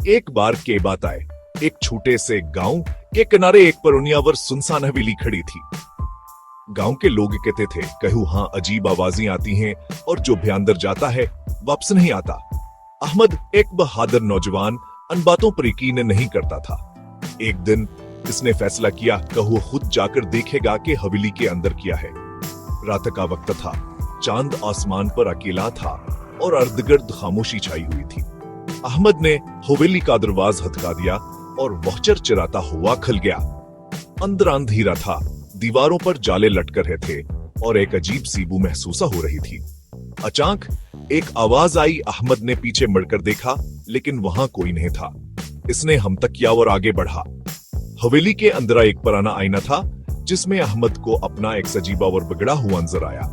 एक बार के बात आए, एक छोटे से गांव के किनारे एक पुरानियावर सुनसान हवेली खड़ी थी। गांव के लोग कहते थे, कहू हाँ अजीब आवाजें आती हैं और जो भी अंदर जाता है वापस नहीं आता। अहमद एक बहादुर नौजवान अन बातों पर यकीन नहीं करता था। एक दिन इसने फैसला किया कहू खुद जाकर देखेगा कि हवेली के अंदर क्या है। रात का वक्त था, चांद आसमान पर अकेला था और अर्धगिर्द खामोशी छाई हुई थी। अहमद ने हवेली का दरवाजा हथका दिया और वह चरचराता हुआ खुल गया। अंदर अंधेरा था, दीवारों पर जाले लटक रहे थे और एक अजीब सी बू महसूस हो रही थी। अचानक एक आवाज आई। अहमद ने पीछे मुड़कर देखा, लेकिन वहां कोई नहीं था। इसने हम तक किया और आगे बढ़ा। हवेली के अंदर एक पुराना आईना था, जिसमें अहमद को अपना एक सजीवा और बिगड़ा हुआ नजर आया।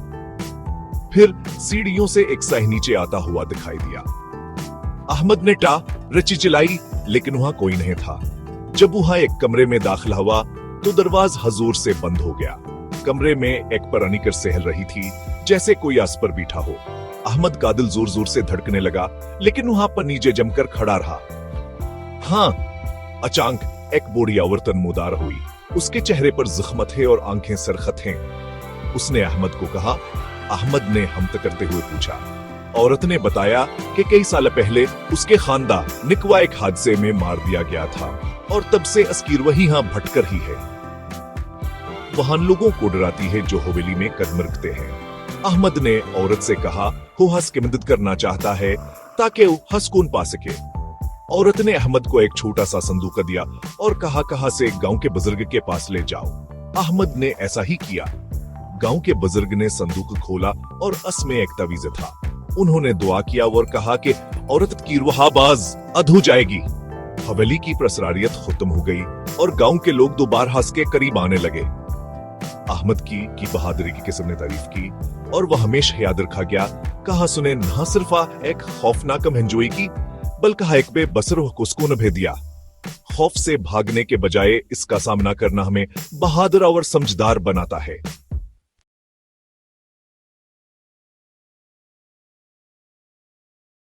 फिर सीढ़ियों से एक शाही नीचे आता हुआ दिखाई दिया। अहमद ने रची चिल्लाई, लेकिन वहां कोई नहीं था। जब वहां एक कमरे में दाखिल हुआ तो दरवाजा हजूर से बंद हो गया। कमरे में एक पुरानी कर सहल रही थी, जैसे कोई आस पर बैठा हो। अहमद का दिल जोर जोर से धड़कने लगा, लेकिन वहां पर नीचे जमकर खड़ा रहा। हाँ, अचानक एक बूढ़ी औरत नमूदार हुई। उसके चेहरे पर जख्म थे और आंखें सरखत हैं। उसने अहमद को कहा। अहमद ने हमत करते हुए पूछा। औरत ने बताया कि कई साल पहले उसके खानदान निकवा एक हादसे में मार दिया गया था और तब से अस्कीर वही यहां भटकर ही है। वहां लोगों को डराती है जो हवेली में कदम रखते हैं। अहमद ने औरत से कहा वो हंस के मदद करना चाहता है ताकि वो हंसकून पा सके। औरत ने अहमद को एक छोटा सा संदूक दिया और कहा कहा से गांव के बुजुर्ग के पास ले जाओ। अहमद ने ऐसा ही किया। गांव के बुजुर्ग ने संदूक खोला और उसमें एक तवीज था। उन्होंने दुआ किया और कहा कि औरत की रूहाबाज अधू जाएगी। हवेली की प्रसरारियत खत्म हो गई और गांव के लोग दोबारा हंस के करीब आने लगे। अहमद की बहादुरी की किस्म ने तारीफ की और वह हमेशा याद रखा गया। कहा सुने न सिर्फ एक खौफनाक महंजोई की, बल्कि एक बेबसर को सुकून भी दिया। खौफ से भागने के बजाय इसका सामना करना हमें बहादुर और समझदार बनाता है।